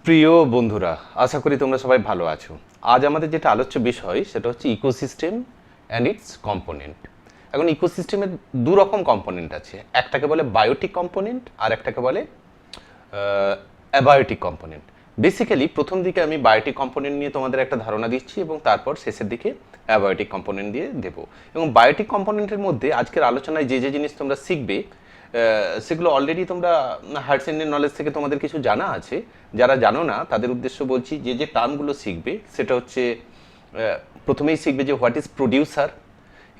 প্রিয় বন্ধুরা, আশা করি তোমরা সবাই ভালো আছো। আজ আমাদের যেটা আলোচ্য বিষয় সেটা হচ্ছে ইকোসিস্টেম অ্যান্ড ইটস কম্পোনেন্ট। এখন ইকোসিস্টেমের দু রকম কম্পোনেন্ট আছে, একটাকে বলে বায়োটিক কম্পোনেন্ট আর একটাকে বলে অ্যাবায়োটিক কম্পোনেন্ট। বেসিক্যালি প্রথম দিকে আমি বায়োটিক কম্পোনেন্ট নিয়ে তোমাদের একটা ধারণা দিচ্ছি এবং তারপর শেষের দিকে অ্যাবায়োটিক কম্পোনেন্ট দিয়ে দেবো। এবং বায়োটিক কম্পোনেন্টের মধ্যে আজকের আলোচনায় যে যে জিনিস তোমরা শিখবে সেগুলো অলরেডি তোমরা হায়ার সেকেন্ডারি নলেজ থেকে তোমাদের কিছু জানা আছে। যারা জানো না তাদের উদ্দেশ্য বলছি, যে যে টার্মগুলো শিখবে সেটা হচ্ছে প্রথমেই শিখবে যে হোয়াট ইজ প্রডিউসার,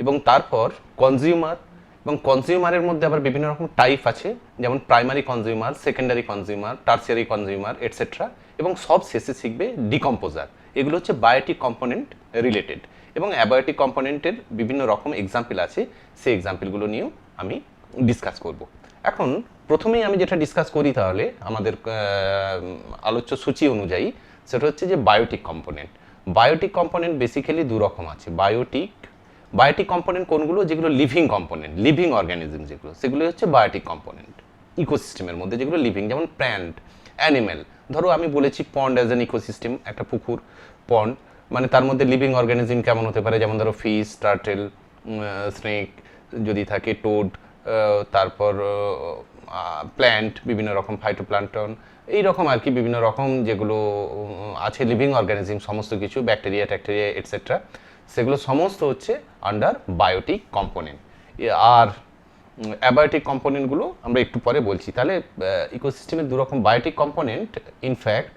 এবং তারপর কনজিউমার, এবং কনজিউমারের মধ্যে আবার বিভিন্ন রকম টাইপ আছে, যেমন primary consumer, secondary consumer, tertiary consumer etcetera, এবং সব শেষে শিখবে ডিকম্পোজার। এগুলো হচ্ছে বায়োটিক কম্পোনেন্ট রিলেটেড। এবং অ্যাবায়োটিক কম্পোনেন্টের বিভিন্ন রকম এক্সাম্পল আছে, সেই এক্সাম্পলগুলো নিয়েও আমি ডিসকাস করব। এখন প্রথমেই আমি যেটা ডিসকাস করি তাহলে আমাদের আলোচ্য সূচি অনুযায়ী, সেটা হচ্ছে যে biotic component. Biotic component basically দু রকম আছে। বায়োটিক কম্পোনেন্ট কোনগুলো? যেগুলো লিভিং কম্পোনেন্ট, লিভিং অর্গানিজম যেগুলো, সেগুলো হচ্ছে বায়োটিক কম্পোনেন্ট ইকোসিস্টেমের মধ্যে, যেগুলো লিভিং, যেমন প্ল্যান্ট, অ্যানিমেল। ধরো আমি বলেছি পন্ড অ্যাজ অ্যান ইকোসিস্টেম, একটা পুকুর, পন্ড, মানে তার মধ্যে লিভিং অর্গানিজম কেমন হতে পারে, যেমন ধরো ফিশ, টার্টেল, স্নেক যদি থাকে, টোড, তারপর প্ল্যান্ট, বিভিন্ন রকম ফাইটোপ্ল্যাঙ্কটন, এই রকম আর কি বিভিন্ন রকম যেগুলো আছে লিভিং অর্গানিজম, সমস্ত কিছু ব্যাকটেরিয়া ট্যাকটেরিয়া এটসেট্রা, সেগুলো সমস্ত হচ্ছে আন্ডার বায়োটিক কম্পোনেন্ট। আর অ্যাবায়োটিক কম্পোনেন্টগুলো আমরা একটু পরে বলছি। তাহলে ইকোসিস্টেমের দুরকম বায়োটিক কম্পোনেন্ট। ইনফ্যাক্ট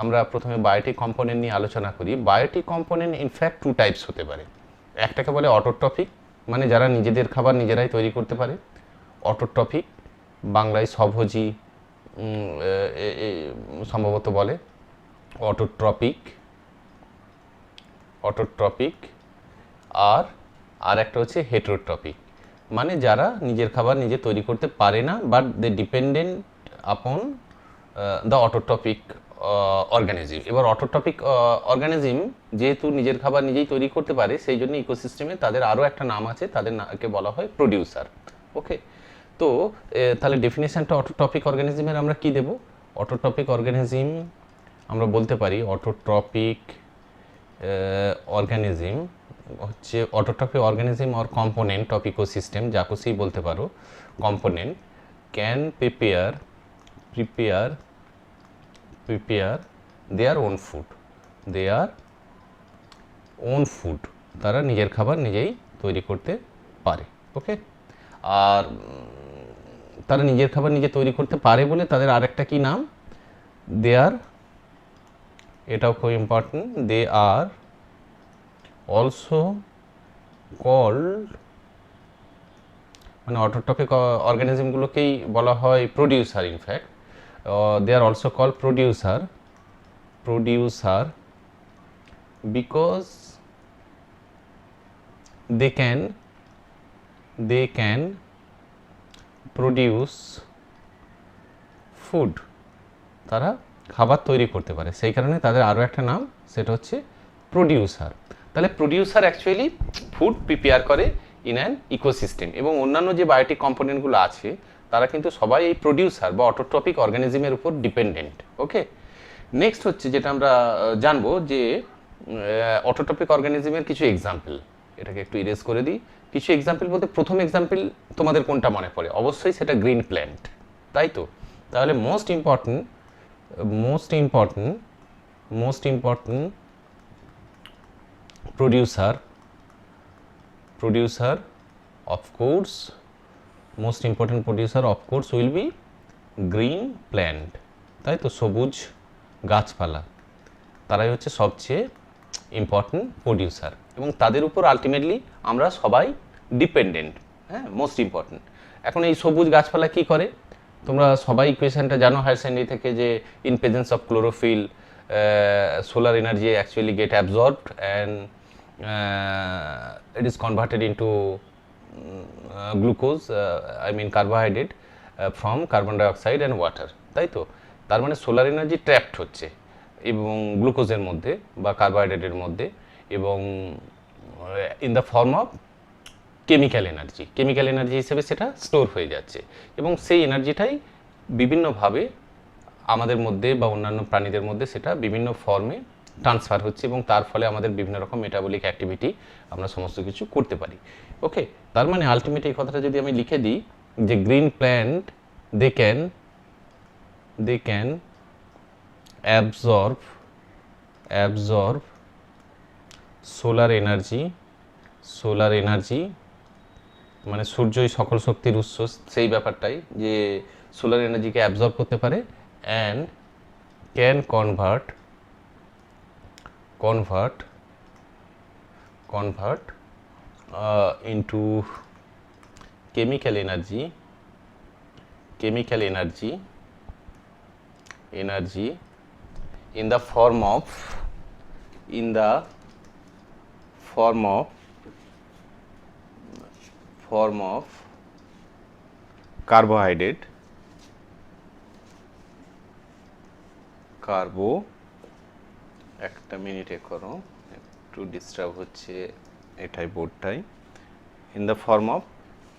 আমরা প্রথমে বায়োটিক কম্পোনেন্ট নিয়ে আলোচনা করি। Biotic component in fact two types হতে পারে। একটাকে বলে অটোট্রফিক, মানে যারা নিজেদের খাবার নিজেরাই তৈরি করতে পারে, অটোট্রফিক, বাংলায় স্বভোজী সম্ভবত বলে। অটোট্রপিক আর একটা হচ্ছে হেটেরোট্রপিক, মানে যারা নিজের খাবার নিজে তৈরি করতে পারে না, but they dependent upon the autotrophic organism. এবার অটোট্রপিক অর্গানিজম যেহেতু নিজের খাবার নিজেই তৈরি করতে পারে, সেই জন্য ইকোসিস্টেমে তাদের আরও একটা নাম আছে, তাদেরকে বলা হয় প্রডিউসার। ওকে, তো তাহলে ডেফিনেশনটা অটোট্রপিক অর্গানিজমের আমরা কি দেব? অটোট্রপিক অর্গানিজম আমরা বলতে পারি, অটোট্রপিক অর্গানিজম হচ্ছে autotrophic organism or component of ecosystem, যা খুশি বলতে পারো, component can prepare their own food, তারা নিজের খাবার নিজেই তৈরি করতে পারে। ওকে, আর তারা নিজের খাবার নিজে তৈরি করতে পারে বলে তাদের আরেকটা কি নাম? এটাও খুব important, they are also called, মানে অটোট্রপিক অর্গানিজমগুলোকেই বলা হয় producer. In fact they are also called producer because they can produce food, তারা খাবার তৈরি করতে পারে, সেই কারণে তাদের আরও একটা নাম, সেটা হচ্ছে প্রডিউসার। তাহলে প্রডিউসার অ্যাকচুয়ালি ফুড প্রিপেয়ার করে ইন অ্যান ইকোসিস্টেম। এবং অন্যান্য যে বায়োটিক কম্পোনেন্টগুলো আছে তারা কিন্তু সবাই এই প্রডিউসার বা অটোট্রপিক অর্গানিজমের উপর ডিপেন্ডেন্ট। ওকে, নেক্সট হচ্ছে যেটা আমরা জানবো যে অটোট্রপিক অর্গানিজমের কিছু এক্সাম্পল। এটাকে একটু ইরেজ করে দিই। কিছু এক্সাম্পল বলতে প্রথম এক্সাম্পল তোমাদের কোনটা মনে পড়ে? অবশ্যই সেটা গ্রিন প্ল্যান্ট, তাই তো? তাহলে most important producer of course will be green plant, তাই তো? সবুজ গাছপালা, তারাই হচ্ছে সবচেয়ে ইম্পর্টেন্ট প্রডিউসার, এবং তাদের উপর আলটিমেটলি আমরা সবাই ডিপেন্ডেন্ট। হ্যাঁ, মোস্ট ইম্পর্টেন্ট। এখন এই সবুজ গাছপালা কি করে? তোমরা সবাই ইকুয়েশনটা জানো হায়ার সেকেন্ডারি থেকে, যে in presence of chlorophyll solar energy actually gate absorbed and it is converted into glucose, carbohydrate from carbon dioxide and water, তাই তো? তার মানে সোলার এনার্জি ট্র্যাপড হচ্ছে এবং গ্লুকোজের মধ্যে বা কার্বোহাইড্রেটের মধ্যে, এবং in the form of chemical energy হিসেবে সেটা স্টোর হয়ে যাচ্ছে, এবং সেই এনার্জিটাই বিভিন্নভাবে আমাদের মধ্যে বা অন্যান্য প্রাণীদের মধ্যে সেটা বিভিন্ন ফর্মে ট্রান্সফার হচ্ছে এবং তার ফলে আমাদের বিভিন্ন রকম মেটাবলিক অ্যাক্টিভিটি আমরা সমস্ত কিছু করতে পারি। ওকে, তার মানে আলটিমেট এই কথাটা যদি আমি লিখে দিই যে green plant they can absorb solar energy মানে সূর্যই সকল শক্তির উৎস, সেই ব্যাপারটাই যে সোলার এনার্জিকে অ্যাবজর্ব করতে পারে and can convert into chemical energy in the form of carbohydrate একটা মিনিটে করো, একটু ডিস্টার্ব হচ্ছে এটাই বোর্ডটাই। in the form of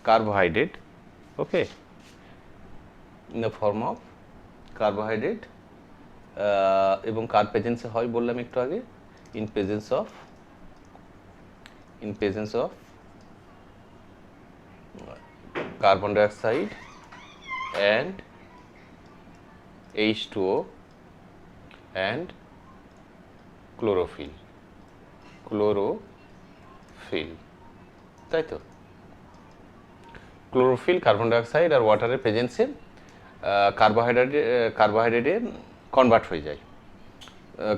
carbohydrate, okay, in the form of carbohydrate এবং কার প্রেজেন্সে হয় বললাম একটু আগে, in presence of carbon dioxide and H2O and chlorophyll, তাই তো? ক্লোরোফিল, কার্বন ডাইঅক্সাইড আর ওয়াটারের প্রেজেন্সে কার্বোহাইড্রেটে কনভার্ট হয়ে যায়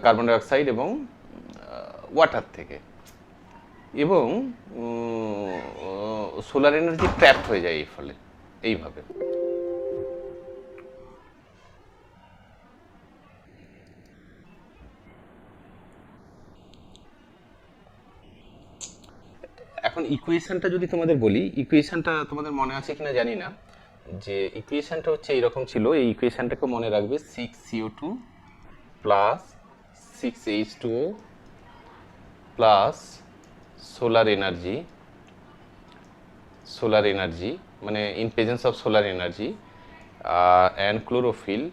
কার্বন ডাইঅক্সাইড এবং ওয়াটার থেকে, এবং সোলার এনার্জি ট্র্যাপড হয়ে যায় এই ফলে, এইভাবে। এখন ইকুয়েশনটা যদি তোমাদের বলি, ইকুয়েশনটা তোমাদের মনে আছে কিনা জানি না, যে ইকুয়েশনটা হচ্ছে এইরকম ছিল। এই ইকুয়েশনটাকে মনে রাখবে, 6CO2 plus 6H2O plus solar energy মানে in presence of solar energy and chlorophyll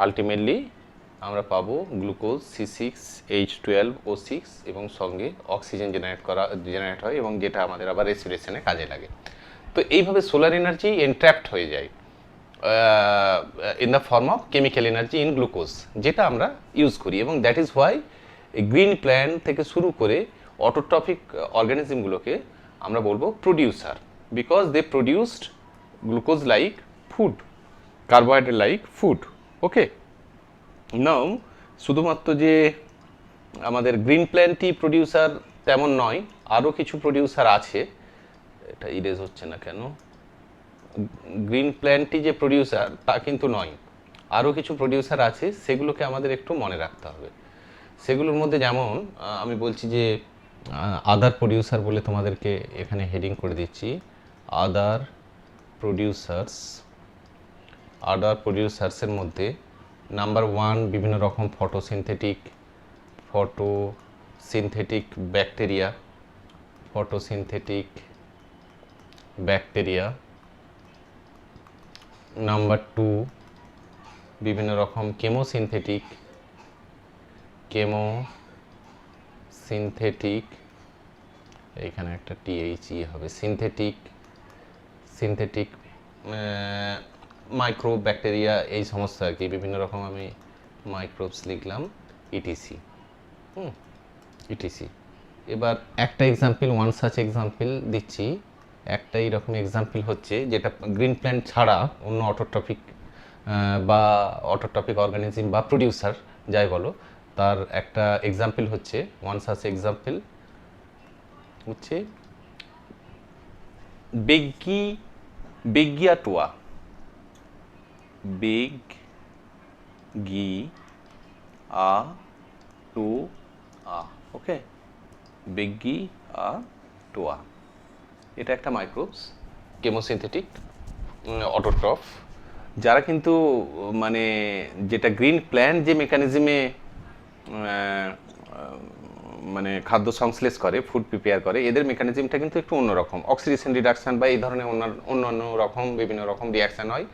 ultimately আমরা পাবো গ্লুকোজ C6H12O6 এবং সঙ্গে অক্সিজেন জেনারেট হয় এবং যেটা আমাদের আবার রেসপিরেশনে কাজে লাগে। তো এইভাবে সোলার এনার্জি এনট্র্যাপড হয়ে যায় in the form of chemical energy in glucose, যেটা আমরা ইউজ করি, এবং that is why green plant থেকে শুরু করে অটোট্রফিক অর্গানিজমগুলোকে আমরা বলবো producer, because they produced glucose like food, carbohydrate like food. Okay, now শুধুমাত্র যে আমাদের গ্রিন প্ল্যান্টই প্রডিউসার তেমন নয়, আরও কিছু প্রডিউসার আছে। এটা ইরেজ হচ্ছে না কেন? গ্রিন প্ল্যান্টই যে প্রডিউসার তা কিন্তু নয়, আরও কিছু প্রডিউসার আছে, সেগুলোকে আমাদের একটু মনে রাখতে হবে। সেগুলোর মধ্যে যেমন আমি বলছি যে আদার প্রডিউসার বলে তোমাদেরকে এখানে হেডিং করে দিচ্ছি, আদার প্রডিউসার্সের মধ্যে নাম্বার 1 বিভিন্ন রকম ফটোসিনথেটিক ব্যাকটেরিয়া। নাম্বার 2 বিভিন্ন রকম কেমোসিনথেটিক, এইখানে একটা THE হবে, সিনথেটিক মাইক্রো ব্যাকটেরিয়া, এই সমস্ত আর কি, বিভিন্ন রকম আমি মাইক্রোবস লিখলাম ইটিসি। এবার একটা এক্সাম্পল, ওয়ান সাচ এক্সাম্পল দিচ্ছি। একটা এইরকম এক্সাম্পল হচ্ছে যেটা গ্রিন প্ল্যান্ট ছাড়া অন্য অটোট্রপিক অর্গানিজম বা প্রডিউসার যাই বলো, তার একটা এক্সাম্পল হচ্ছে, ওয়ান সাচ এক্সাম্পল হচ্ছে বেগিয়াটোয়া। ওকে, বেগিয়াটোয়া এটা একটা মাইক্রোবস, কেমোসিনথেটিক অটোট্রফ, যারা কিন্তু মানে যেটা গ্রিন প্ল্যান্ট যে মেকানিজমে মানে খাদ্য সংশ্লেষ করে, ফুড প্রিপেয়ার করে, এদের মেকানিজমটা কিন্তু একটু অন্যরকম। অক্সিডেশন রিডাকশন বা এই ধরনের অন্যান্য রকম বিভিন্ন রকম রিয়াকশান হয়,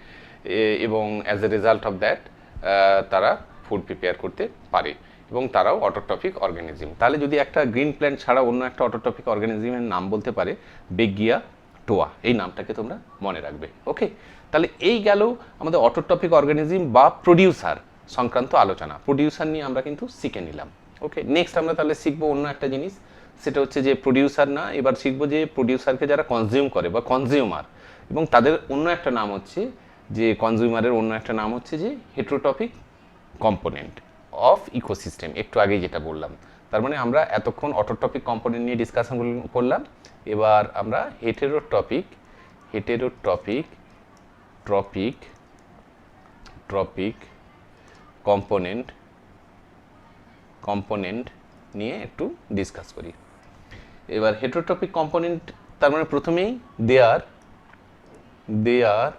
এবং as a result of that তারা ফুড প্রিপেয়ার করতে পারে, এবং তারাও অটোট্রফিক অর্গানিজম। তাহলে যদি একটা গ্রিন প্ল্যান্ট ছাড়া অন্য একটা অটোট্রফিক অর্গানিজমের নাম বলতে পারে বেগিয়া টোয়া, এই নামটাকে তোমরা মনে রাখবে। ওকে, তাহলে এই গেল আমাদের অটোট্রফিক অর্গানিজম বা প্রডিউসার সংক্রান্ত আলোচনা। প্রডিউসার নিয়ে আমরা কিন্তু শিখে নিলাম। ওকে, নেক্সট আমরা তাহলে শিখবো অন্য একটা জিনিস, সেটা হচ্ছে যে প্রডিউসার না, এবার শিখবো যে প্রডিউসারকে যারা কনজিউম করে বা কনজিউমার, এবং তাদের অন্য একটা নাম হচ্ছে যে কনজিউমারের অন্য একটা নাম হচ্ছে যে হেটেরোট্রপিক কম্পোনেন্ট অফ ইকোসিস্টেম। একটু আগেই যেটা বললাম, তার মানে আমরা এতক্ষণ অটোট্রপিক কম্পোনেন্ট নিয়ে ডিসকাশন করলাম, এবার আমরা হেটেরোট্রপিক কম্পোনেন্ট নিয়ে একটু ডিসকাস করি। এবার হেটেরোট্রপিক কম্পোনেন্ট তার মানে প্রথমেই দে আর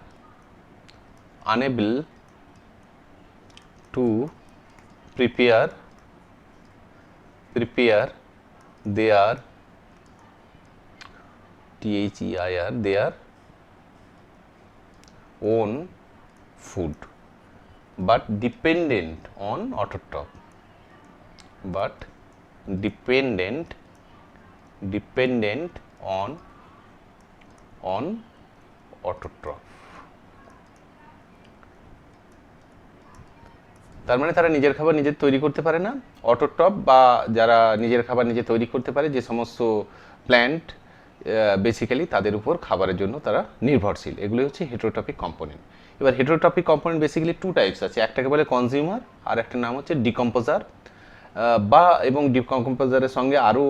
unable to prepare their their own food but dependent on autotroph, on autotroph। তার মানে তারা নিজের খাবার নিজে তৈরি করতে পারে না। অটোট্রফ বা যারা নিজের খাবার নিজে তৈরি করতে পারে, যে সমস্ত প্ল্যান্ট বেসিক্যালি তাদের উপর খাবারের জন্য তারা নির্ভরশীল, এগুলো হচ্ছে হেটেরোট্রপিক কম্পোনেন্ট। এবার হেটেরোট্রপিক কম্পোনেন্ট বেসিক্যালি টু টাইপস আছে, একটাকে বলে কনজিউমার আর একটা নাম হচ্ছে ডিকম্পোজার, বা এবং ডিকম্পোজারের সঙ্গে আরও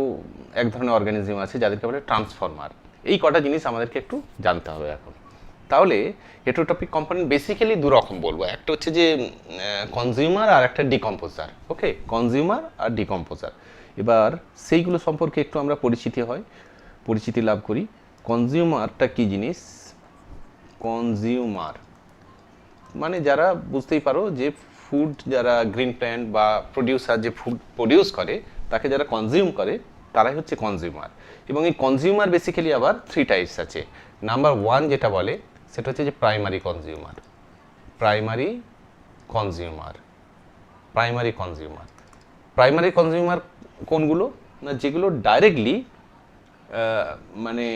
এক ধরনের অর্গানিজম আছে যাদেরকে বলে ট্রান্সফর্মার। এই কটা জিনিস আমাদেরকে একটু জানতে হবে এখন। তাহলে হেটেরোট্রপিক কম্পোনেন্ট বেসিক্যালি দু রকম বলবো, একটা হচ্ছে যে কনজিউমার আর একটা ডিকম্পোজার। ওকে, কনজিউমার আর ডিকম্পোজার, এবার সেইগুলো সম্পর্কে একটু আমরা পরিচিতি লাভ করি। কনজিউমারটা কি জিনিস? কনজিউমার মানে যারা, বুঝতেই পারো যে ফুড, যারা গ্রিন প্ল্যান্ট বা প্রডিউসার যে ফুড প্রডিউস করে তাকে যারা কনজিউম করে তারাই হচ্ছে কনজিউমার। এবং এই কনজিউমার বেসিক্যালি আবার থ্রি টাইপস আছে। নাম্বার ওয়ান যেটা বলে সেটা হচ্ছে যে প্রাইমারি কনজিউমার কোনগুলো না? যেগুলো ডাইরেক্টলি মানে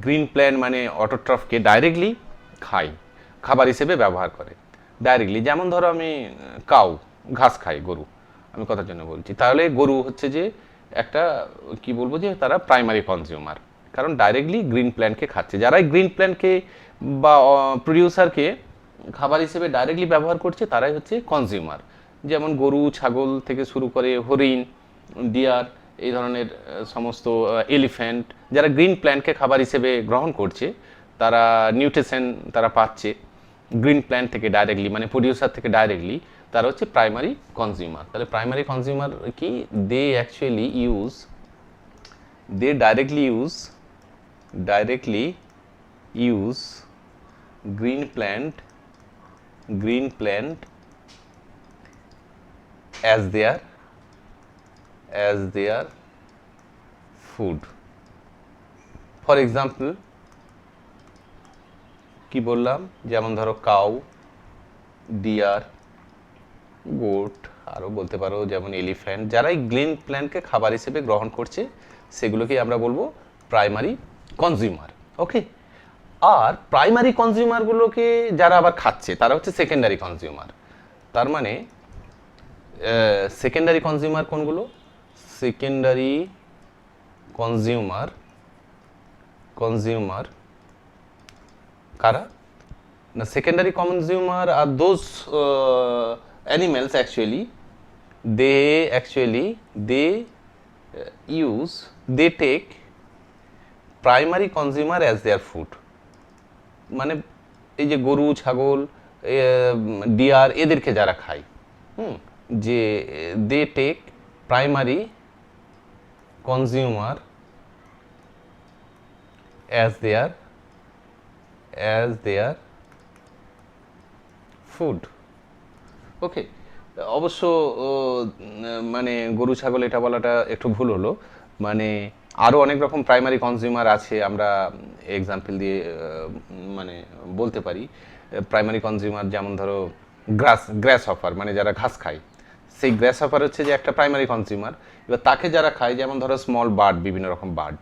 গ্রিন প্ল্যান্ট মানে অটোট্রফকে ডাইরেক্টলি খাবার হিসেবে ব্যবহার করে ডাইরেক্টলি। যেমন ধরো আমি ঘাস খাই, গরু, আমি কথার জন্য বলছি, তাহলে গরু হচ্ছে যে একটা কি বলবো যে তারা প্রাইমারি কনজিউমার, কারণ ডাইরেক্টলি গ্রিন প্ল্যান্টকে খাচ্ছে। যারাই গ্রিন প্ল্যান্টকে বা প্রডিউসারকে খাবার হিসেবে ডাইরেক্টলি ব্যবহার করছে তারাই হচ্ছে কনজিউমার। যেমন গরু, ছাগল থেকে শুরু করে হরিণ, ডিয়ার, এই ধরনের সমস্ত এলিফ্যান্ট, যারা গ্রিন প্ল্যান্টকে খাবার হিসেবে গ্রহণ করছে, তারা নিউট্রিশন তারা পাচ্ছে গ্রিন প্ল্যান্ট থেকে ডাইরেক্টলি, মানে প্রডিউসার থেকে ডাইরেক্টলি, তারা হচ্ছে প্রাইমারি কনজিউমার। তাহলে প্রাইমারি কনজিউমার কি? They directly use green plant as their food. For example কি বললাম, যেমন ধরো কাউ, ডিয়ার, গোট, আরও বলতে পারো যেমন এলিফ্যান্ট, যারাই গ্রিন প্ল্যান্টকে খাবার হিসেবে গ্রহণ করছে সেগুলোকেই আমরা বলবো প্রাইমারি কনজিউমার। ওকে, আর প্রাইমারি কনজিউমারগুলোকে যারা আবার খাচ্ছে তারা হচ্ছে সেকেন্ডারি কনজিউমার। তার মানে সেকেন্ডারি কনজিউমার কোনগুলো? সেকেন্ডারি কনজিউমার কারা না? Secondary consumer are those animals they take primary consumer as their food. মানে এই যে গরু, ছাগল, ডিয়ার, এদেরকে যারা খায়, যে they take primary consumer as their food. Okay, অবশ্য মানে গরু ছাগল এটা বলাটা একটু ভুল হলো, মানে আরও অনেক রকম প্রাইমারি কনজিউমার আছে, আমরা এক্সাম্পল দিয়ে মানে বলতে পারি। প্রাইমারি কনজিউমার যেমন ধরো গ্রাস হপার, মানে যারা ঘাস খায়, সেই গ্রাস হপার হচ্ছে যে একটা প্রাইমারি কনজিউমার। এবার তাকে যারা খায়, যেমন ধরো স্মল বার্ড, বিভিন্ন রকম বার্ড,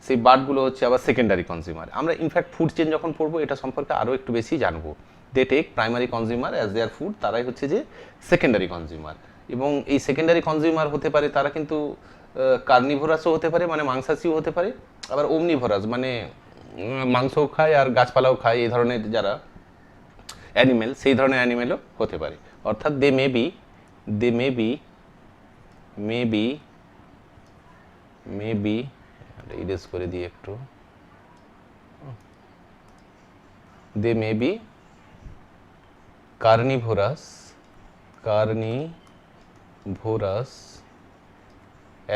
সেই বার্ডগুলো হচ্ছে আবার সেকেন্ডারি কনজিউমার। আমরা ইনফ্যাক্ট ফুড চেইন যখন পড়বো এটা সম্পর্কে আরও একটু বেশি জানবো। They take primary consumer as their food, তারাই হচ্ছে যে সেকেন্ডারি কনজিউমার। এবং এই সেকেন্ডারি কনজিউমার হতে পারে তারা কিন্তু কার্নিভোরাসও হতে পারে, মানে মাংসাশীও হতে পারে, আবার ওমনিভোরাস, মানে মাংসও খায় আর গাছপালাও খায়, এই ধরনের যারা অ্যানিমেল, সেই ধরনের অ্যানিমেলও হতে পারে। অর্থাৎ দে মে বি ইরেজ করে দিই একটু, they may be carnivorous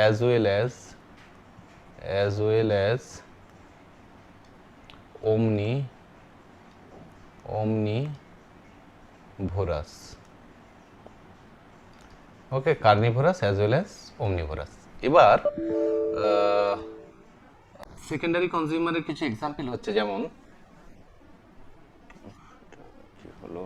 as well as omnivorous. Okay, carnivorous as well as omnivorous. এবার সেকেন্ডারি কনজিউমারের কিছু এক্সাম্পল হচ্ছে, যেমন কি হলো,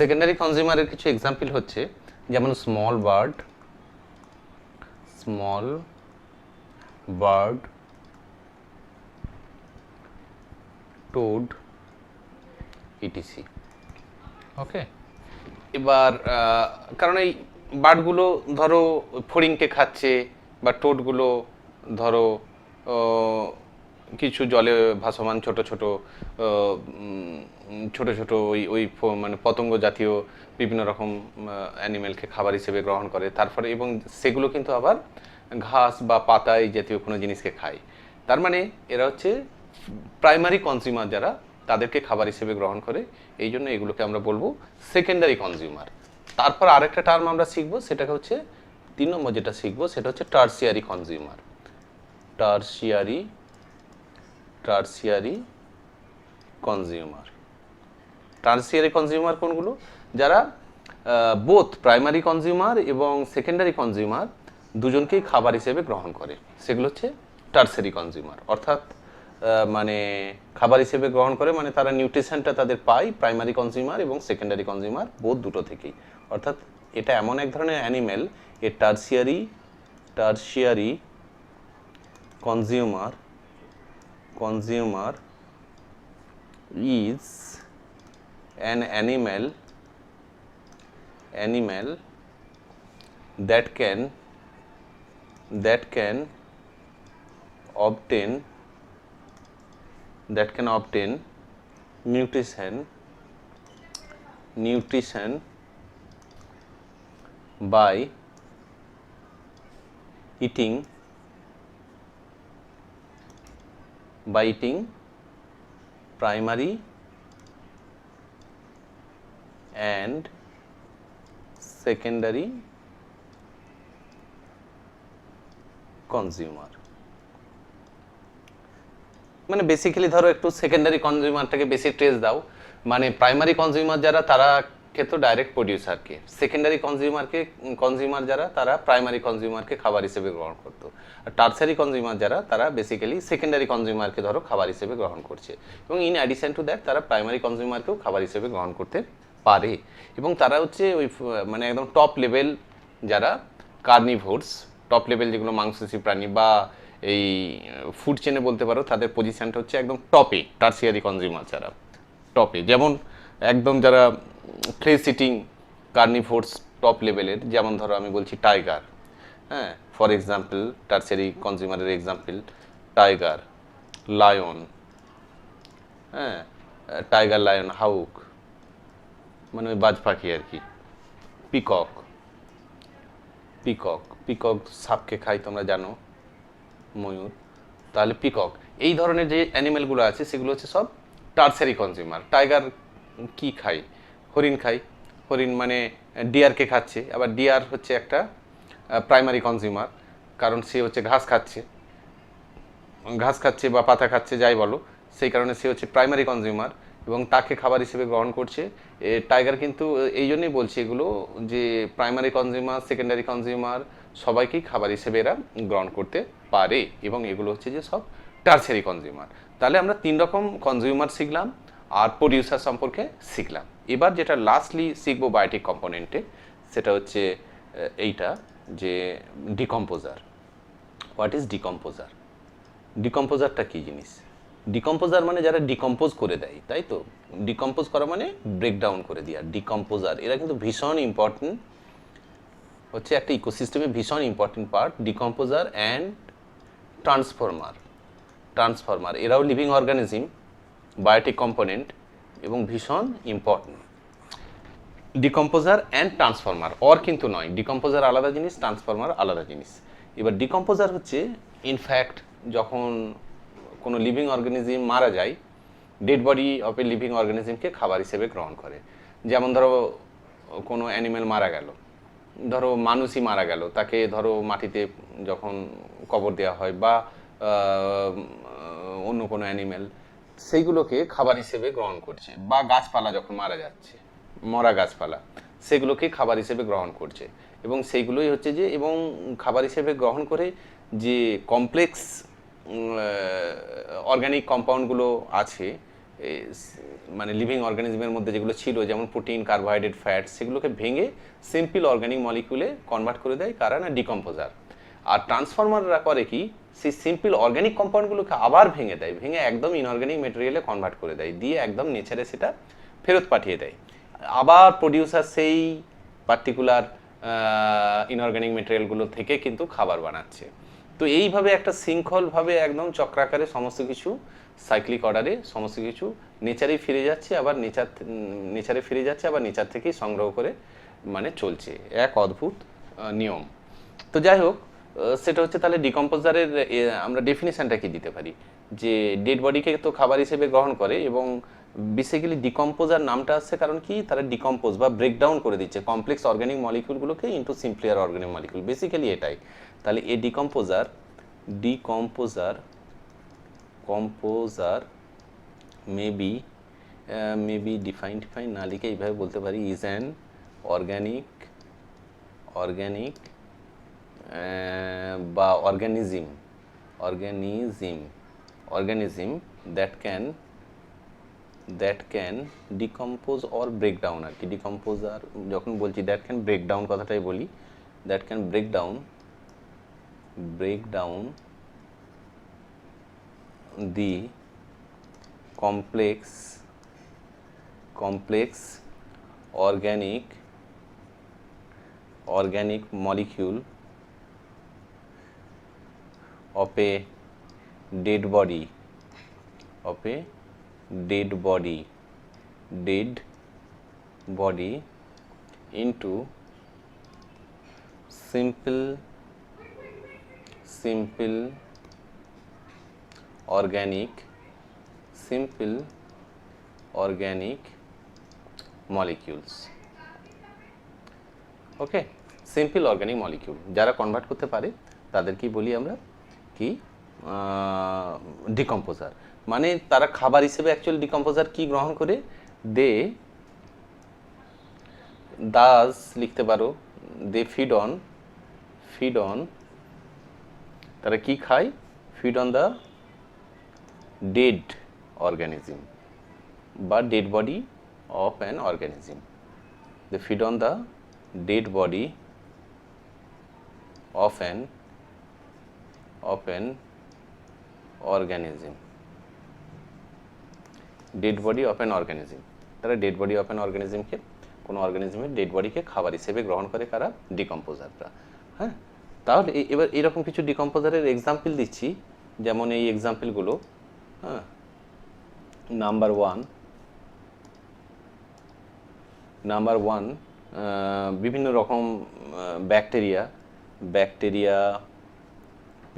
সেকেন্ডারি কনজিউমারের কিছু এক্সাম্পল হচ্ছে, যেমন স্মল বার্ড, টোড, ইটিসি। ওকে, এবার কারণ এই বার্ডগুলো ধরো ফড়িংকে খাচ্ছে, বা টোডগুলো ধরো কিছু জলে ভাসমান ছোট ছোট ওই মানে পতঙ্গ জাতীয় বিভিন্ন রকম অ্যানিমেলকে খাবার হিসেবে গ্রহণ করে, তারপরে এবং সেগুলো কিন্তু আবার ঘাস বা পাতা এই জাতীয় কোনো জিনিসকে খায়। তার মানে এরা হচ্ছে প্রাইমারি কনজিউমার, যারা তাদেরকে খাবার হিসেবে গ্রহণ করে, এই জন্য এগুলোকে আমরা বলবো সেকেন্ডারি কনজিউমার। তারপর আরেকটা টার্ম আমরা শিখবো, সেটাকে হচ্ছে 3 নম্বর যেটা শিখবো, সেটা হচ্ছে tertiary consumer. Tertiary consumer. Tertiary consumer কোনগুলো? যারা বোথ প্রাইমারি কনজিউমার এবং সেকেন্ডারি কনজিউমার দুজনকেই খাবার হিসেবে গ্রহণ করে, সেগুলো হচ্ছে টার্সিয়ারি কনজিউমার। অর্থাৎ মানে খাবার হিসেবে গ্রহণ করে, মানে তারা নিউট্রিশনটা তাদের পায় প্রাইমারি কনজিউমার এবং সেকেন্ডারি কনজিউমার বোথ দুটো থেকেই। অর্থাৎ এটা এমন এক ধরনের animal, A tertiary consumer is an animal that can obtain nutrition by eating primary and secondary consumer। মানে বেসিক্যালি ধরো একটু সেকেন্ডারি কনজিউমারটাকে বেশি ট্রেস দাও, মানে প্রাইমারি কনজিউমার যারা তারা খেত ডাইরেক্ট প্রডিউসারকে, সেকেন্ডারি কনজিউমার যারা তারা প্রাইমারি কনজিউমারকে খাবার হিসেবে গ্রহণ করতো, আর টার্সারি কনজিউমার যারা তারা বেসিক্যালি সেকেন্ডারি কনজিউমারকে ধরো খাবার হিসেবে গ্রহণ করছে, এবং ইন অ্যাডিশন টু দ্যাট তারা প্রাইমারি কনজিউমারকেও খাবার হিসেবে গ্রহণ করতে পারে। এবং তারা হচ্ছে ওই মানে একদম টপ লেভেল যারা কার্নিভোরস, টপ লেভেল যেগুলো মাংসাশী প্রাণী বা এই ফুড চেনে বলতে পারো, তাদের পজিশনটা হচ্ছে একদম টপে, টার্সিয়ারি কনজিউমার যারা টপে, যেমন একদম যারা ফ্লেশ ইটিং কার্নিভোরস টপ লেভেলের, যেমন ধরো আমি বলছি টাইগার, হ্যাঁ, ফর এক্সাম্পল টার্সারি কনজিউমারের এক্সাম্পল টাইগার, লায়ন, হ্যাঁ, টাইগার, লায়ন, হাউক, মানে ওই বাজ পাখি আর কি, পিকক, পিকক, পিকক সাপকে খাই তোমরা জানো, ময়ূর, তাহলে পিকক, এই ধরনের যে অ্যানিমেলগুলো আছে সেগুলো হচ্ছে সব টার্সারি কনজিউমার। টাইগার কি খায়? হরিণ খায়, হরিণ মানে ডিয়ারকে খাচ্ছে, আবার ডিয়ার হচ্ছে একটা প্রাইমারি কনজিউমার, কারণ সে হচ্ছে ঘাস খাচ্ছে, ঘাস খাচ্ছে বা পাতা খাচ্ছে যাই বলো, সেই কারণে সে হচ্ছে প্রাইমারি কনজিউমার এবং তাকে খাবার হিসেবে গ্রহণ করছে। টাইগার কিন্তু এই জন্যই বলছি এগুলো যে প্রাইমারি কনজিউমার, সেকেন্ডারি কনজিউমার সবাইকেই খাবার হিসেবে এরা গ্রহণ করতে পারে, এবং এগুলো হচ্ছে যে সব টার্সারি কনজিউমার। তাহলে আমরা 3 রকম কনজিউমার শিখলাম আর প্রডিউসার সম্পর্কে শিখলাম। এবার যেটা লাস্টলি শিখবো বায়োটিক কম্পোনেন্টে, সেটা হচ্ছে এইটা, যে ডিকম্পোজার। What is decomposer? ডিকম্পোজারটা কী জিনিস? ডিকম্পোজার মানে যারা ডিকম্পোজ করে দেয়, তাই তো? ডিকম্পোজ করা মানে ব্রেকডাউন করে দেওয়া। ডিকম্পোজার এরা কিন্তু ভীষণ ইম্পর্টেন্ট, হচ্ছে একটা ইকোসিস্টেমে ভীষণ important part. Decomposer and transformer এরাও লিভিং অর্গানিজম, বায়োটিক কম্পোনেন্ট এবং ভীষণ important. Decomposer and transformer, or কিন্তু নয়, ডিকম্পোজার আলাদা জিনিস, ট্রান্সফর্মার আলাদা জিনিস। এবার ডিকম্পোজার হচ্ছে ইনফ্যাক্ট যখন কোনো লিভিং অর্গানিজম মারা যায়, dead body of a living অর্গানিজমকে খাবার হিসেবে গ্রহণ করে। যেমন ধরো কোনো অ্যানিমেল মারা গেল, ধরো মানুষই মারা গেল, তাকে ধরো মাটিতে যখন কবর দেওয়া হয় বা অন্য কোনো অ্যানিমেল, সেইগুলোকে খাবার হিসেবে গ্রহণ করছে। বা গাছপালা যখন মারা যাচ্ছে, মরা গাছপালা, সেগুলোকে খাবার হিসেবে গ্রহণ করছে, এবং সেইগুলোই হচ্ছে যে, এবং খাবার হিসেবে গ্রহণ করে যে কমপ্লেক্স অর্গানিক কম্পাউন্ডগুলো আছে, মানে লিভিং অর্গানিজমের মধ্যে যেগুলো ছিল, যেমন প্রোটিন, কার্বোহাইড্রেট, ফ্যাট, সেগুলোকে ভেঙে সিম্পল অর্গানিক মলিকিউলে কনভার্ট করে দেয় কারা? না, ডিকম্পোজার। আর ট্রান্সফর্মাররা করে কি, সেই সিম্পল অর্গানিক কম্পাউন্ডগুলোকে আবার ভেঙে দেয়, ভেঙে একদম ইনঅর্গানিক মেটেরিয়ালে কনভার্ট করে দেয়, দিয়ে একদম নেচারে সেটা ফেরত পাঠিয়ে দেয়। আবার প্রডিউসার সেই পার্টিকুলার ইনঅর্গানিক মেটেরিয়ালগুলো থেকে কিন্তু খাবার বানাচ্ছে। তো এইভাবে একটা শৃঙ্খলভাবে একদম চক্রাকারে সমস্ত কিছু সাইক্লিক অর্ডারে সমস্ত কিছু নেচারেই ফিরে যাচ্ছে, আবার নেচারে ফিরে যাচ্ছে, আবার নেচার থেকেই সংগ্রহ করে মানে চলছে, এক অদ্ভুত নিয়ম। তো যাই হোক, সেটা হচ্ছে তাহলে ডিকম্পোজারের আমরা ডেফিনিশনটা কি দিতে পারি, যে ডেড বডিকে তো খাবার হিসেবে গ্রহণ করে, এবং বেসিক্যালি ডিকম্পোজার নামটা আসছে কারণ কি, তারা ডিকম্পোজ বা ব্রেকডাউন করে দিচ্ছে কমপ্লেক্স অর্গানিক মলিকিউলগুলোকে into simpler organic molecule, basically এটাই। তাহলে এই ডিকম্পোজার মেবি ডিফাইন না লিখে এইভাবে বলতে পারি, ইজ অ্যান অর্গানিক বা organism that can decompose or break down আর কি। ডিকম্পোজার যখন বলছি, দ্যাট ক্যান ব্রেক ডাউন কথাটাই বলি, that can break down the complex organic molecule of a dead body into simple organic molecules। Okay, simple organic molecule যারা convert করতে পারে তাদেরকেই বলি আমরা কি, ডিকম্পোজার। মানে তারা খাবার হিসেবে অ্যাকচুয়ালি ডিকম্পোজার কি গ্রহণ করে, দে দাস লিখতে পারো, দে ফিড অন তারা কি খায়, feed on the dead organism বা dead body of an organism. They feed on the dead body of an organism, dead body of an organism। তারা ডেড বডি অফ অ্যান অর্গানিজমকে কোনো অর্গানিজমের ডেড বডিকে খাবার হিসেবে গ্রহণ করে কারা? ডিকম্পোজাররা। হ্যাঁ, তাহলে এবার এরকম কিছু ডিকম্পোজারের এক্সাম্পল দিচ্ছি, যেমন এই এক্সাম্পলগুলো। হ্যাঁ, নাম্বার ওয়ান বিভিন্ন রকম ব্যাকটেরিয়া,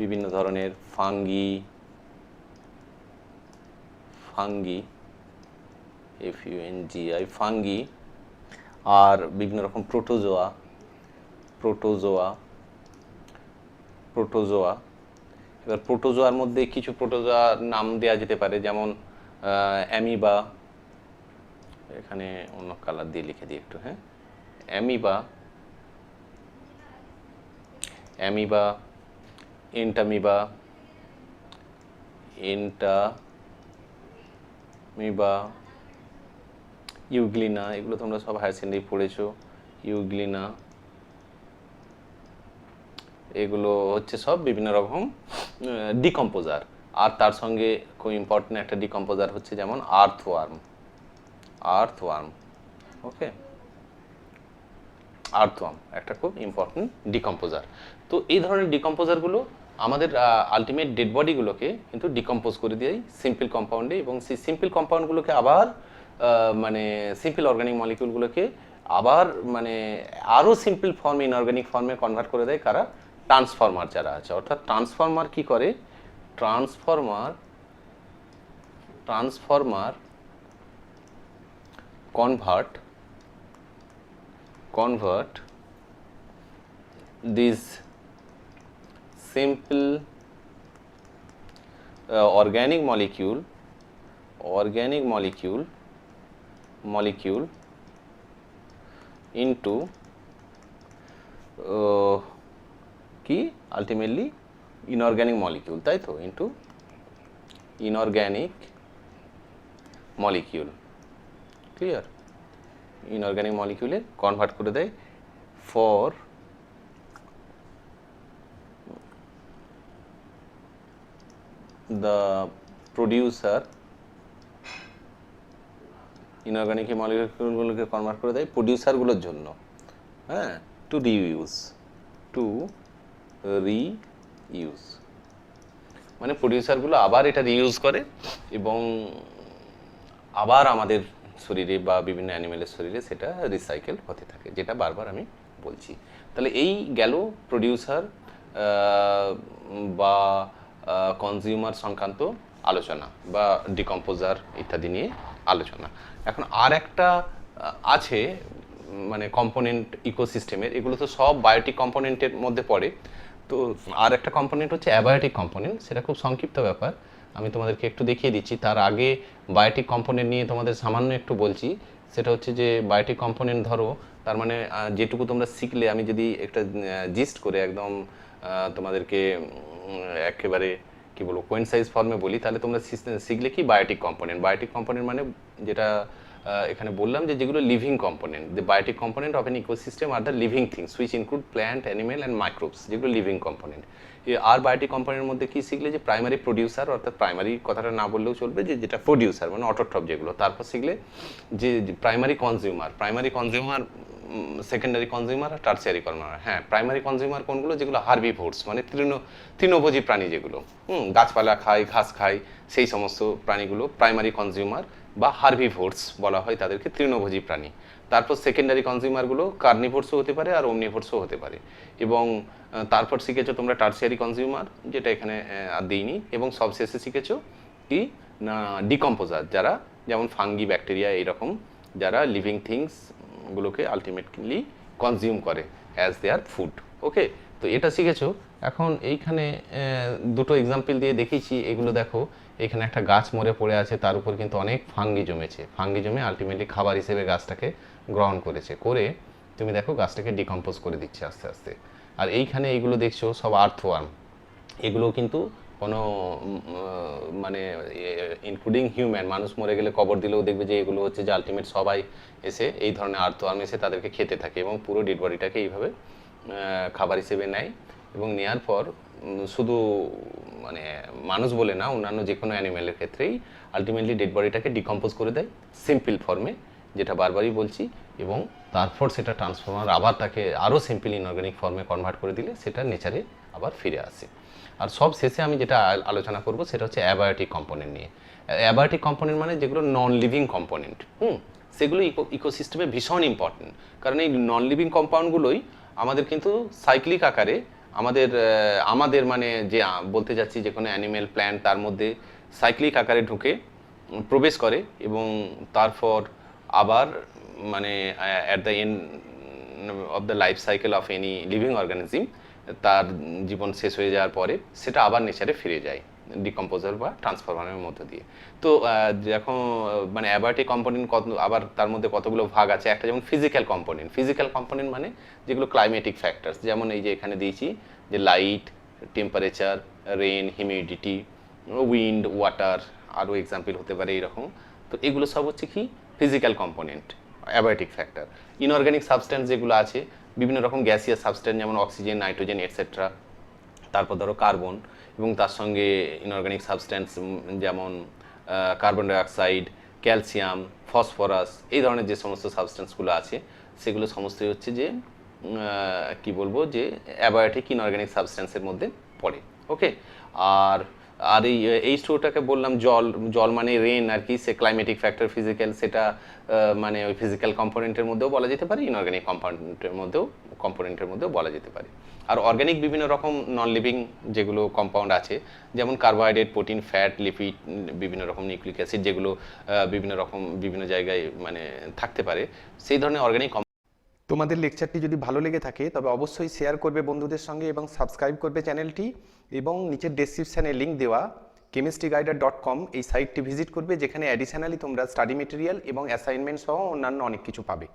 বিভিন্ন ধরনের ফাঙ্গি ফাঙ্গি, আর বিভিন্ন রকম প্রোটোজোয়া। এবার প্রোটোজোয়ার মধ্যে কিছু প্রোটোজোয়ার নাম দেওয়া যেতে পারে, যেমন অ্যামিবা, এখানে অন্য কালার দিয়ে লিখে দিই একটু। হ্যাঁ, অ্যামিবা, এন্টামিবা, ইউগ্লিনা, এগুলো তোমরা সব হায়ার সেকেন্ডারি পড়েছো। ইউগ্লিনা, এগুলো হচ্ছে সব বিভিন্ন রকম ডিকম্পোজার। আর তার সঙ্গে খুব ইম্পর্টেন্ট একটা ডিকম্পোজার হচ্ছে যেমন আর্থওয়ার্ম। ওকে, আর্থওয়ার্ম একটা খুব ইম্পর্টেন্ট ডিকম্পোজার। তো এই ধরনের ডিকম্পোজারগুলো আমাদের আলটিমেট ডেড বডিগুলোকে কিন্তু ডিকম্পোজ করে দেয় সিম্পল কম্পাউন্ডে, এবং সেই সিম্পল কম্পাউন্ডগুলোকে আবার মানে সিম্পল অর্গানিক মলিকিউলগুলোকে আবার মানে আরও সিম্পল ফর্মে, ইনঅর্গানিক ফর্মে কনভার্ট করে দেয় কারা? ট্রান্সফর্মার যারা আছে। অর্থাৎ ট্রান্সফর্মার কি করে? Transformer convert this simple organic molecule into কি আলটিমেটলি ইনঅর্গানিক মলিকিউল, তাই তো? Into inorganic molecule. Clear? Inorganic মলিকিউলে কনভার্ট করে দেয় ফর দ্য প্রডিউসার। ইনঅর্গানিক মলিকিউলগুলোকে কনভার্ট করে দেয় প্রডিউসারগুলোর জন্য। হ্যাঁ, টু রিইউজ, মানে প্রডিউসারগুলো আবার এটা রিইউজ করে এবং আবার আমাদের শরীরে বা বিভিন্ন অ্যানিমেলের শরীরে সেটা রিসাইকেল হতে থাকে, যেটা বারবার আমি বলছি। তাহলে এই গেল প্রডিউসার বা কনজিউমার সংক্রান্ত আলোচনা বা ডিকম্পোজার ইত্যাদি নিয়ে আলোচনা। এখন আর একটা আছে মানে কম্পোনেন্ট ইকোসিস্টেমের, এগুলো তো সব বায়োটিক কম্পোনেন্টের মধ্যে পড়ে। তো আর একটা কম্পোনেন্ট হচ্ছে অ্যাবায়োটিক কম্পোনেন্ট, সেটা খুব সংক্ষিপ্ত ব্যাপার, আমি তোমাদেরকে একটু দেখিয়ে দিচ্ছি। তার আগে বায়োটিক কম্পোনেন্ট নিয়ে তোমাদের সামান্য একটু বলছি। সেটা হচ্ছে যে বায়োটিক কম্পোনেন্ট ধরো, তার মানে যেটুকু তোমরা শিখলে, আমি যদি একটা জিস্ট করে একদম তোমাদেরকে একেবারে কি বলবো কোয়েন্সাইজ ফর্মে বলি, তাহলে তোমরা শিখলে কি বায়োটিক কম্পোনেন্ট মানে যেটা এখানে বললাম যে যেগুলো living component, the biotic component of an ecosystem are the living things which include plant, animal and microbes, যেগুলো লিভিং কম্পোনেন্ট। আর বায়োটিক কম্পোনেন্টের মধ্যে কি শিখলে যে প্রাইমারি প্রডিউসার, অর্থাৎ প্রাইমারি কথাটা না বললেও চলবে, যে যেটা প্রডিউসার মানে অটোট্রপ যেগুলো। তারপর শিখলে যে প্রাইমারি কনজিউমার, সেকেন্ডারি কনজিউমার আর টার্সিয়ারি কনজিউমার। হ্যাঁ, প্রাইমারি কনজিউমার কোনগুলো? যেগুলো হার্বিভোরস মানে তৃণভোজী প্রাণী, যেগুলো গাছপালা খায়, ঘাস খায়, সেই সমস্ত প্রাণীগুলো প্রাইমারি কনজিউমার বা হার্বিভোরস বলা হয় তাদেরকে, তৃণভোজী প্রাণী। তারপর সেকেন্ডারি কনজিউমারগুলো কার্নিভোরসও হতে পারে আর ওমনিভোরসও হতে পারে। এবং তারপর শিখেছো তোমরা টার্সিয়ারি কনজিউমার, যেটা এখানে আর দিইনি। এবং সবশেষে শিখেছো কি না ডিকম্পোজার, যারা যেমন ফাঙ্গি, ব্যাকটেরিয়া, এইরকম যারা লিভিং থিংস গুলোকে আলটিমেটলি কনজিউম করে অ্যাজ দেয়ার ফুড। ওকে, তো এটা শিখেছো। এখন এইখানে দুটো এক্সাম্পল দিয়ে দেখিয়েছি। এগুলো দেখো, এখানে একটা গাছ মরে পড়ে আছে, তার উপর কিন্তু অনেক ফাঙ্গি জমেছে। ফাঙ্গি জমে আলটিমেটলি খাবার হিসেবে গাছটাকে গ্রহণ করেছে, করে তুমি দেখো গাছটাকে ডিকম্পোজ করে দিচ্ছে আস্তে আস্তে। আর এইখানে এইগুলো দেখছো সব আর্থওয়ার্ম, এগুলো কিন্তু কোনো মানে ইনক্লুডিং হিউম্যান, মানুষ মরে গেলে কবর দিলেও দেখবে যে এগুলো হচ্ছে যে আলটিমেট সবাই এসে এই ধরনের আর্থওয়ার্ম এসে তাদেরকে খেতে থাকে এবং পুরো ডেড বডিটাকে এইভাবে খাবার হিসেবে নেয়। এবং নেওয়ার পর শুধু মানে মানুষ বলে না, অন্যান্য যে কোনো অ্যানিমেলের ক্ষেত্রেই আলটিমেটলি ডেড বডিটাকে ডিকম্পোজ করে দেয় সিম্পল ফর্মে, যেটা বারবারই বলছি, এবং তারপর সেটা ট্রান্সফর্মার আবার তাকে আরও সিম্পল ইনঅর্গানিক ফর্মে কনভার্ট করে দিলে সেটা নেচারে আবার ফিরে আসে। আর সব শেষে আমি যেটা আলোচনা করব সেটা হচ্ছে অ্যাবায়োটিক কম্পোনেন্ট নিয়ে। অ্যাবায়োটিক কম্পোনেন্ট মানে যেগুলো নন লিভিং কম্পোনেন্ট, সেগুলো ইকোসিস্টেমে ভীষণ ইম্পর্টেন্ট, কারণ এই নন লিভিং কম্পাউন্ডগুলোই আমাদের কিন্তু সাইক্লিক আকারে আমাদের মানে যে বলতে যাচ্ছি যে কোনো অ্যানিমেল প্ল্যান্ট তার মধ্যে সাইক্লিক আকারে ঢুকে প্রবেশ করে, এবং তারপর আবার মানে at the end of the life cycle of any living organism, তার জীবন শেষ হয়ে যাওয়ার পরে সেটা আবার নেচারে ফিরে যায় ডিকম্পোজার বা ট্রান্সফরমারের মধ্য দিয়ে। তো যখন মানে অ্যাবায়োটিক কম্পোনেন্ট আবার তার মধ্যে কতগুলো ভাগ আছে। একটা যেমন ফিজিক্যাল কম্পোনেন্ট মানে যেগুলো ক্লাইমেটিক ফ্যাক্টরস, যেমন এই যে এখানে দিয়েছি যে light, temperature, rain, humidity, wind, water, আরও এক্সাম্পল হতে পারে এইরকম। তো এগুলো সব হচ্ছে কি physical component, abiotic factor. Inorganic substance যেগুলো আছে, বিভিন্ন রকম গ্যাসিয়াস সাবস্ট্যান্স যেমন অক্সিজেন, নাইট্রোজেন, এটসেট্রা, তারপর ধরো কার্বন, এবং তার সঙ্গে ইনঅর্গানিক সাবস্ট্যান্স যেমন কার্বন ডাইঅক্সাইড, ক্যালসিয়াম, ফসফরাস, এই ধরনের যে সমস্ত সাবস্ট্যান্সগুলো আছে সেগুলো সমস্তই হচ্ছে যে কি বলবো যে অ্যাবায়োটিক ইনঅর্গানিক সাবস্ট্যান্সের মধ্যে পড়ে। ওকে, আর আর এই স্টোরটাকে বললাম জল মানে রেন আর কি, সে ক্লাইমেটিক ফ্যাক্টর ফিজিক্যাল, সেটা মানে ওই ফিজিক্যাল কম্পোনেন্টের মধ্যেও বলা যেতে পারে, ইনঅর্গানিক কম্পোনেন্টের মধ্যেও বলা যেতে পারে। আর অর্গানিক বিভিন্ন রকম নন লিভিং যেগুলো কম্পাউন্ড আছে, যেমন কার্বোহাইড্রেট, প্রোটিন, ফ্যাট, লিপিড, বিভিন্ন রকম নিউক্লিক অ্যাসিড, যেগুলো বিভিন্ন জায়গায় মানে থাকতে পারে, সেই ধরনের অর্গানিক। তোমাদের লেকচারটি যদি ভালো লেগে থাকে তবে অবশ্যই শেয়ার করবে বন্ধুদের সঙ্গে এবং সাবস্ক্রাইব করবে চ্যানেলটি, এবং নিচের ডেসক্রিপশানে লিঙ্ক দেওয়া chemistryguider.com এই সাইটটি ভিজিট করবে, যেখানে অ্যাডিশনালি তোমরা স্টাডি মেটেরিয়াল এবং অ্যাসাইনমেন্ট সহ অন্যান্য অনেক কিছু পাবে।